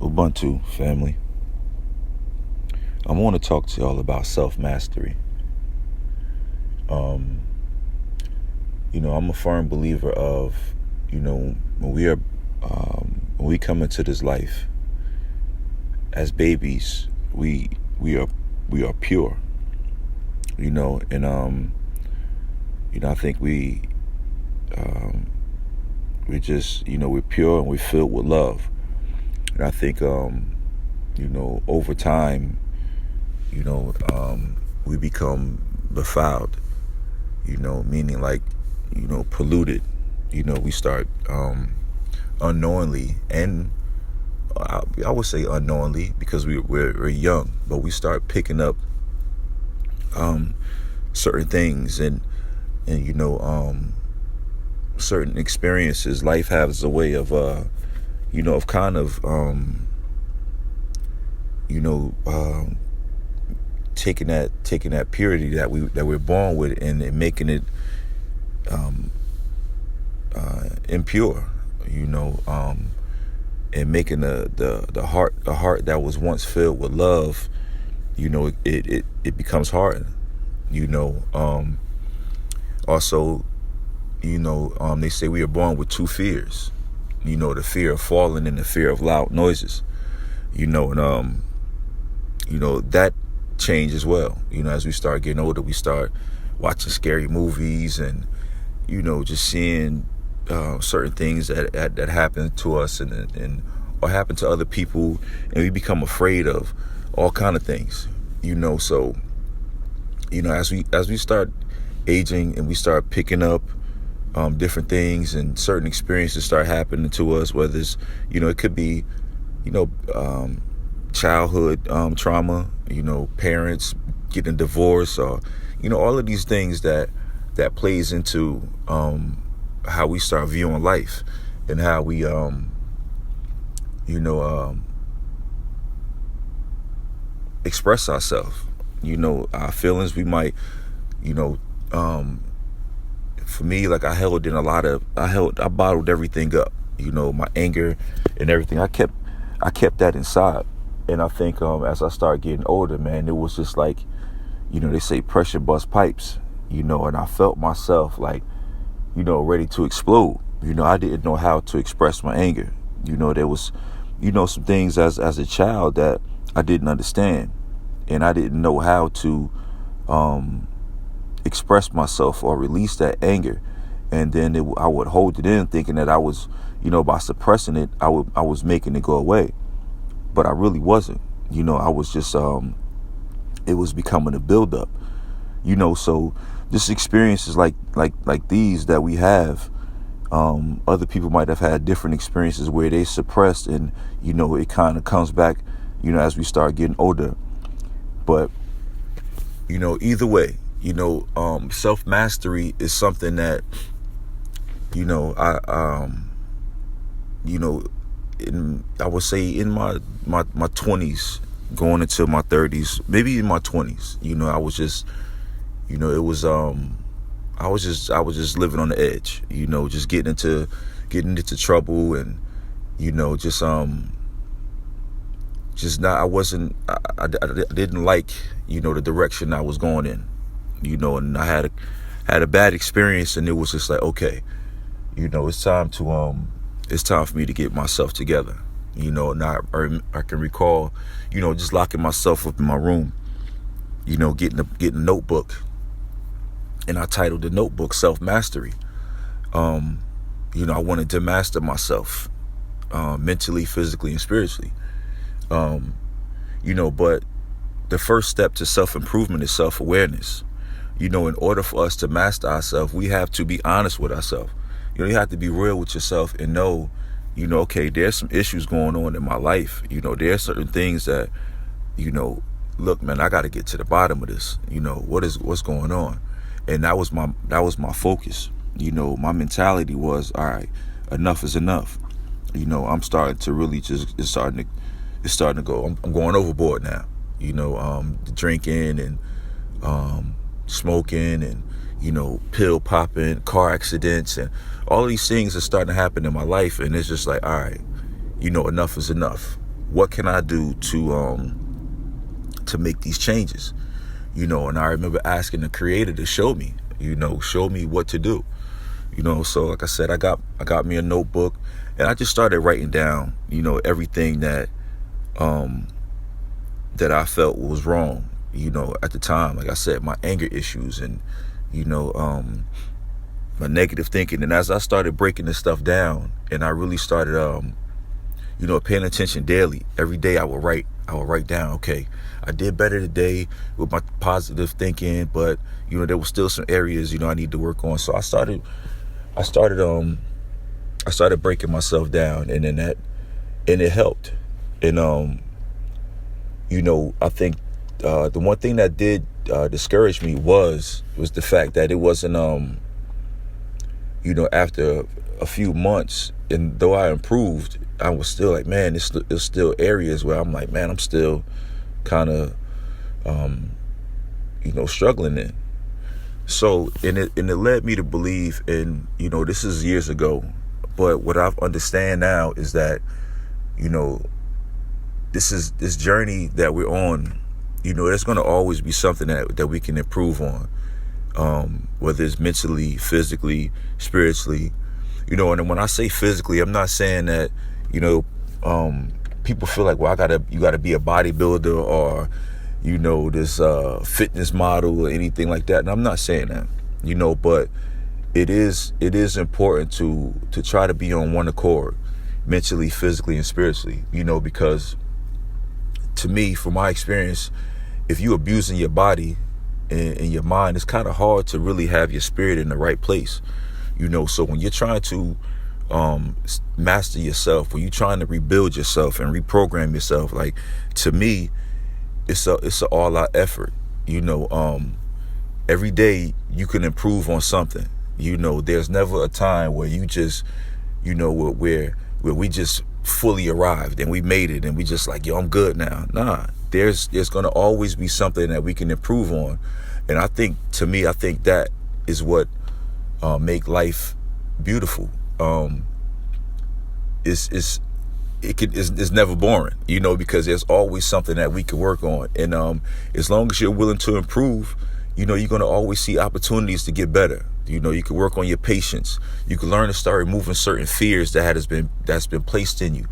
Ubuntu family. I want to talk to y'all about self-mastery. I'm a firm believer of, when we come into this life as babies, we are pure, and I think we just, we're pure and we're filled with love. And I think, over time, we become befouled, meaning like, polluted. We start unknowingly, and I would say unknowingly because we're young, but we start picking up certain things and certain experiences. Life has a way of taking that purity that we're born with and making it impure, and making the heart that was once filled with love, it becomes hardened. Also, they say we are born with two fears, the fear of falling and the fear of loud noises, that change as well. As we start getting older, we start watching scary movies and, just seeing certain things that happen to us and or happen to other people, and we become afraid of all kind of things, so, as we start aging and we start picking up different things and certain experiences start happening to us, whether it's, it could be, childhood trauma, parents getting divorced, or, all of these things that plays into how we start viewing life and how we, express ourselves, our feelings. We might, for me, like I bottled everything up, my anger and everything. I kept that inside. And I think as I started getting older, man, it was just like, they say pressure bust pipes, and I felt myself like, ready to explode. I didn't know how to express my anger. There was, some things as a child that I didn't understand, and I didn't know how to express myself or release that anger. And then I would hold it in, thinking that I was, by suppressing it, I was making it go away. But I really wasn't. I was just, it was becoming a buildup. So just experiences like these that we have, other people might have had different experiences where they suppressed, and, it kind of comes back, as we start getting older. But, either way, self-mastery is something that, I would say in my 20s, going into my 30s, maybe in my 20s, I was just, it was, I was just living on the edge, just getting into trouble, and, I didn't like, the direction I was going in, and I had a bad experience, and it was just like, okay, it's time for me to get myself together, and I can recall, just locking myself up in my room, getting a notebook, and I titled the notebook Self-Mastery. I wanted to master myself, mentally, physically, and spiritually, but the first step to self-improvement is self-awareness. In order for us to master ourselves, we have to be honest with ourselves. You have to be real with yourself and know, okay, there's some issues going on in my life. There are certain things that, look, man, I got to get to the bottom of this. What's going on? And that was my focus. My mentality was, all right, enough is enough. I'm starting to really it's starting to go. I'm going overboard now. Drinking and smoking and, pill popping, car accidents, and all of these things are starting to happen in my life. And it's just like, all right, enough is enough. what can I do to make these changes? And I remember asking the creator to show me what to do. So like I said, I got me a notebook, and I just started writing down, everything that I felt was wrong, at the time. Like I said, my anger issues and, my negative thinking. And as I started breaking this stuff down, and I really started, paying attention daily, every day I would write down, okay, I did better today with my positive thinking, but, there was still some areas, I need to work on. So I started breaking myself down, and it helped. And, I think, the one thing that did, discourage me was the fact that it wasn't, after a few months, and though I improved, I was still like, man, there's still areas where I'm like, man, I'm still kind of, struggling in. So, and it led me to believe in, this is years ago, but what I've understand now is that, this journey that we're on, there's going to always be something that we can improve on, whether it's mentally, physically, spiritually, and when I say physically, I'm not saying that, people feel like, well, you gotta be a bodybuilder or, this fitness model or anything like that. And I'm not saying that, but it is important to try to be on one accord, mentally, physically, and spiritually, because to me, from my experience, if you abusing your body and your mind, it's kind of hard to really have your spirit in the right place. So when you're trying to master yourself, when you're trying to rebuild yourself and reprogram yourself, like, to me, it's an all-out effort. Every day you can improve on something. There's never a time where you just, where we just fully arrived and we made it and we just like, yo, I'm good now. Nah, there's going to always be something that we can improve on. And I think that is what make life beautiful. It's never boring, because there's always something that we can work on. And as long as you're willing to improve, you're going to always see opportunities to get better. You can work on your patience. You can learn to start removing certain fears that's been placed in you.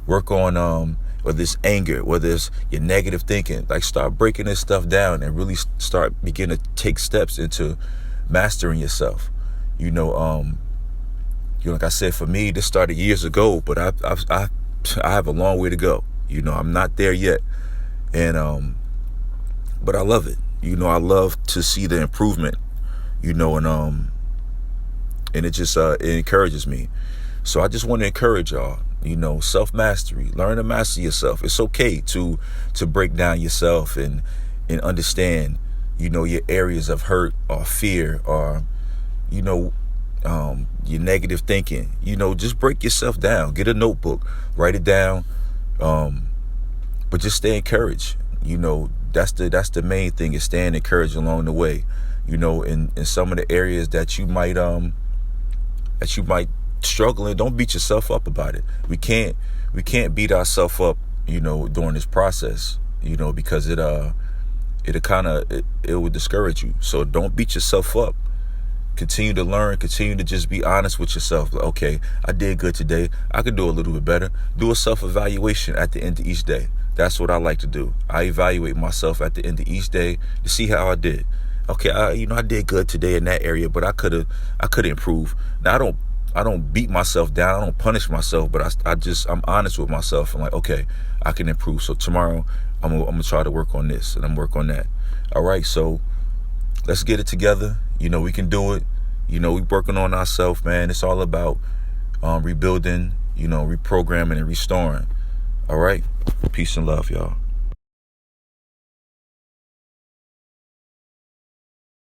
Work on whether it's anger, whether it's your negative thinking. Like, start breaking this stuff down and really begin to take steps into mastering yourself. Like I said, for me, this started years ago, but I have a long way to go. I'm not there yet, and but I love it. I love to see the improvement. And it just it encourages me. So I just want to encourage y'all. Self-mastery. Learn to master yourself. It's okay to break down yourself and understand, your areas of hurt or fear or, your negative thinking. Just break yourself down. Get a notebook. Write it down. But just stay encouraged. That's the main thing, is staying encouraged along the way. In some of the areas that you might struggle in, don't beat yourself up about it. We can't beat ourselves up, during this process, because it would discourage you. So don't beat yourself up. Continue to learn, continue to just be honest with yourself. Like, okay, I did good today. I could do a little bit better. Do a self-evaluation at the end of each day. That's what I like to do. I evaluate myself at the end of each day to see how I did. Okay, I did good today in that area, but I could improve. Now I don't beat myself down. I don't punish myself, but I'm honest with myself. I'm like, okay, I can improve. So tomorrow I'm gonna try to work on this and I'm work on that. All right, so let's get it together. We can do it. We working on ourselves, man. It's all about rebuilding, reprogramming and restoring. All right, peace and love, y'all.